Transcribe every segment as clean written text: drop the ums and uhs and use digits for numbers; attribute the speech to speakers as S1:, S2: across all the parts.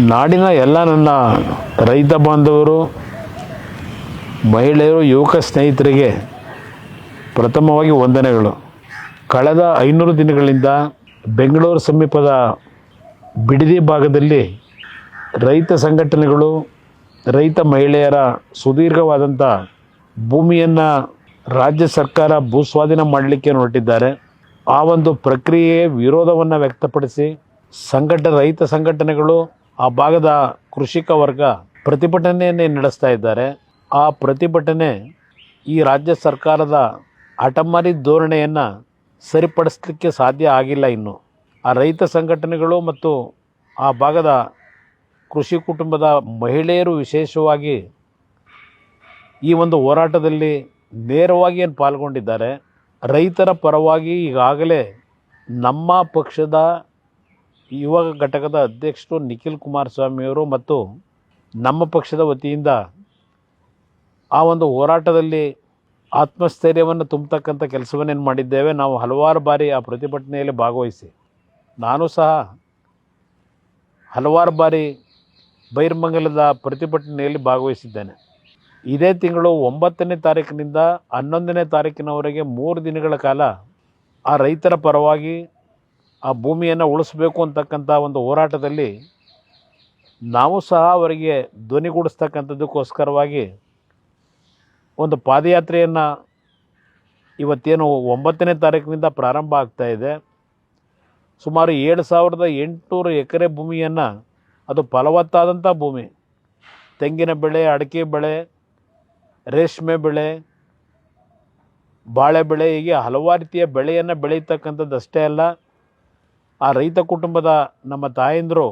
S1: ನಾಡಿನ ಎಲ್ಲ ನನ್ನ ರೈತ ಬಾಂಧವರು, ಮಹಿಳೆಯರು, ಯುವಕ ಸ್ನೇಹಿತರಿಗೆ ಪ್ರಥಮವಾಗಿ ವಂದನೆಗಳು. ಕಳೆದ 500 ದಿನಗಳಿಂದ ಬೆಂಗಳೂರು ಸಮೀಪದ ಬಿಡದಿ ಭಾಗದಲ್ಲಿ ರೈತ ಸಂಘಟನೆಗಳು, ರೈತ ಮಹಿಳೆಯರ ಸುದೀರ್ಘವಾದಂಥ ಭೂಮಿಯನ್ನು ರಾಜ್ಯ ಸರ್ಕಾರ ಭೂಸ್ವಾಧೀನ ಮಾಡಲಿಕ್ಕೆ ಹೊರಟಿದ್ದಾರೆ. ಆ ಒಂದು ಪ್ರಕ್ರಿಯೆಯ ವಿರೋಧವನ್ನು ವ್ಯಕ್ತಪಡಿಸಿ ರೈತ ಸಂಘಟನೆಗಳು, ಆ ಭಾಗದ ಕೃಷಿಕ ವರ್ಗ ಪ್ರತಿಭಟನೆಯನ್ನೇ ನಡೆಸ್ತಾ ಇದ್ದಾರೆ. ಆ ಪ್ರತಿಭಟನೆ ಈ ರಾಜ್ಯ ಸರ್ಕಾರದ ಹಠಮಾರಿ ಧೋರಣೆಯನ್ನು ಸರಿಪಡಿಸಲಿಕ್ಕೆ ಸಾಧ್ಯ ಆಗಿಲ್ಲ. ಇನ್ನು ಆ ರೈತ ಸಂಘಟನೆಗಳು ಮತ್ತು ಆ ಭಾಗದ ಕೃಷಿ ಕುಟುಂಬದ ಮಹಿಳೆಯರು ವಿಶೇಷವಾಗಿ ಈ ಒಂದು ಹೋರಾಟದಲ್ಲಿ ನೇರವಾಗಿ ಏನು ಪಾಲ್ಗೊಂಡಿದ್ದಾರೆ. ರೈತರ ಪರವಾಗಿ ಈಗಾಗಲೇ ನಮ್ಮ ಪಕ್ಷದ ಯುವ ಘಟಕದ ಅಧ್ಯಕ್ಷರು ನಿಖಿಲ್ ಕುಮಾರಸ್ವಾಮಿಯವರು ಮತ್ತು ನಮ್ಮ ಪಕ್ಷದ ವತಿಯಿಂದ ಆ ಒಂದು ಹೋರಾಟದಲ್ಲಿ ಆತ್ಮಸ್ಥೈರ್ಯವನ್ನು ತುಂಬತಕ್ಕಂಥ ಕೆಲಸವನ್ನೇನು ಮಾಡಿದ್ದೇವೆ. ನಾವು ಹಲವಾರು ಬಾರಿ ಆ ಪ್ರತಿಭಟನೆಯಲ್ಲಿ ಭಾಗವಹಿಸಿ, ನಾನು ಸಹ ಹಲವಾರು ಬಾರಿ ಬೈರಮಂಗಲದ ಪ್ರತಿಭಟನೆಯಲ್ಲಿ ಭಾಗವಹಿಸಿದ್ದೇನೆ. ಇದೇ ತಿಂಗಳು 9ನೇ ತಾರೀಕಿನಿಂದ 11ನೇ ತಾರೀಕಿನವರೆಗೆ 3 ದಿನಗಳ ಕಾಲ ಆ ರೈತರ ಪರವಾಗಿ ಆ ಭೂಮಿಯನ್ನು ಉಳಿಸಬೇಕು ಅಂತಕ್ಕಂಥ ಒಂದು ಹೋರಾಟದಲ್ಲಿ ನಾವು ಸಹ ಅವರಿಗೆ ಧ್ವನಿಗೂಡಿಸ್ತಕ್ಕಂಥದ್ದಕ್ಕೋಸ್ಕರವಾಗಿ ಒಂದು ಪಾದಯಾತ್ರೆಯನ್ನು ಇವತ್ತೇನು 9ನೇ ತಾರೀಕಿನಿಂದ ಪ್ರಾರಂಭ ಆಗ್ತಾ ಇದೆ. ಸುಮಾರು 7,800 ಎಕರೆ ಭೂಮಿಯನ್ನು, ಅದು ಫಲವತ್ತಾದಂಥ ಭೂಮಿ, ತೆಂಗಿನ ಬೆಳೆ, ಅಡಿಕೆ ಬೆಳೆ, ರೇಷ್ಮೆ ಬೆಳೆ, ಬಾಳೆ ಬೆಳೆ, ಹೀಗೆ ಹಲವಾರು ರೀತಿಯ ಬೆಳೆಯನ್ನು ಬೆಳೀತಕ್ಕಂಥದ್ದು ಅಷ್ಟೇ ಅಲ್ಲ, ಆ ರೈತ ಕುಟುಂಬದ ನಮ್ಮ ತಾಯಂದಿರು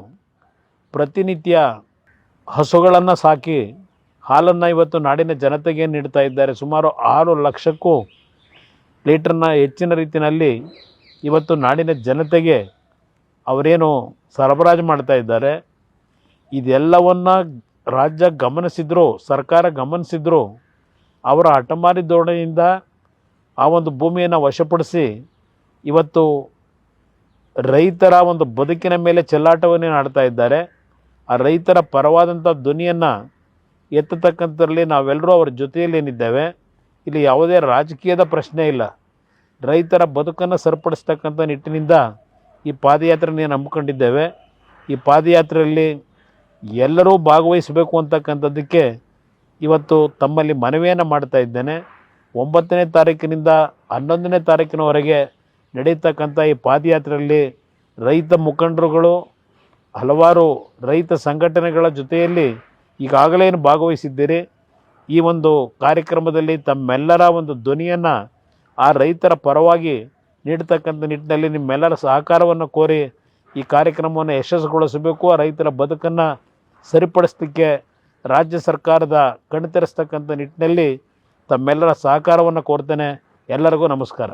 S1: ಪ್ರತಿನಿತ್ಯ ಹಸುಗಳನ್ನು ಸಾಕಿ ಹಾಲನ್ನು ಇವತ್ತು ನಾಡಿನ ಜನತೆಗೆ ನೀಡ್ತಾ ಇದ್ದಾರೆ. ಸುಮಾರು 6 ಲಕ್ಷಕ್ಕೂ ಲೀಟ್ರನ್ನ ಹೆಚ್ಚಿನ ರೀತಿಯಲ್ಲಿ ಇವತ್ತು ನಾಡಿನ ಜನತೆಗೆ ಅವರೇನು ಸರಬರಾಜು ಮಾಡ್ತಾ ಇದ್ದಾರೆ. ಇದೆಲ್ಲವನ್ನು ರಾಜ್ಯ ಗಮನಿಸಿದ್ರು, ಸರ್ಕಾರ ಗಮನಿಸಿದ್ರು, ಅವರ ಹಠಮಾರಿ ಧೋರಣೆಯಿಂದ ಆ ಒಂದು ಭೂಮಿಯನ್ನು ವಶಪಡಿಸಿ ಇವತ್ತು ರೈತರ ಒಂದು ಬದುಕಿನ ಮೇಲೆ ಚೆಲ್ಲಾಟವನ್ನೇ ಆಡ್ತಾ ಇದ್ದಾರೆ. ಆ ರೈತರ ಪರವಾದಂಥ ಧ್ವನಿಯನ್ನು ಎತ್ತತಕ್ಕಂಥದ್ರಲ್ಲಿ ನಾವೆಲ್ಲರೂ ಅವರ ಜೊತೆಯಲ್ಲಿ ಏನಿದ್ದೇವೆ. ಇಲ್ಲಿ ಯಾವುದೇ ರಾಜಕೀಯದ ಪ್ರಶ್ನೆ ಇಲ್ಲ. ರೈತರ ಬದುಕನ್ನು ಸರಿಪಡಿಸ್ತಕ್ಕಂಥ ನಿಟ್ಟಿನಿಂದ ಈ ಪಾದಯಾತ್ರೆಯನ್ನು ನಂಬಿಕೊಂಡಿದ್ದೇವೆ. ಈ ಪಾದಯಾತ್ರೆಯಲ್ಲಿ ಎಲ್ಲರೂ ಭಾಗವಹಿಸಬೇಕು ಅಂತಕ್ಕಂಥದ್ದಕ್ಕೆ ಇವತ್ತು ತಮ್ಮಲ್ಲಿ ಮನವಿಯನ್ನು ಮಾಡ್ತಾ ಇದ್ದೇನೆ. 9ನೇ ತಾರೀಕಿನಿಂದ 11ನೇ ತಾರೀಕಿನವರೆಗೆ ನಡೆಯತಕ್ಕಂಥ ಈ ಪಾದಯಾತ್ರೆಯಲ್ಲಿ ರೈತ ಮುಖಂಡರುಗಳು, ಹಲವಾರು ರೈತ ಸಂಘಟನೆಗಳ ಜೊತೆಯಲ್ಲಿ ಈಗಾಗಲೇ ಭಾಗವಹಿಸಿದ್ದೀರಿ. ಈ ಒಂದು ಕಾರ್ಯಕ್ರಮದಲ್ಲಿ ತಮ್ಮೆಲ್ಲರ ಒಂದು ಧ್ವನಿಯನ್ನು ಆ ರೈತರ ಪರವಾಗಿ ನೀಡತಕ್ಕಂಥ ನಿಟ್ಟಿನಲ್ಲಿ ನಿಮ್ಮೆಲ್ಲರ ಸಹಕಾರವನ್ನು ಕೋರಿ ಈ ಕಾರ್ಯಕ್ರಮವನ್ನು ಯಶಸ್ಸುಗೊಳಿಸಬೇಕು. ಆ ರೈತರ ಬದುಕನ್ನು ಸರಿಪಡಿಸಲಿಕ್ಕೆ ರಾಜ್ಯ ಸರ್ಕಾರದ ಕಣ್ತೆರೆಸ್ತಕ್ಕಂಥ ನಿಟ್ಟಿನಲ್ಲಿ ತಮ್ಮೆಲ್ಲರ ಸಹಕಾರವನ್ನು ಕೋರ್ತೇನೆ. ಎಲ್ಲರಿಗೂ ನಮಸ್ಕಾರ.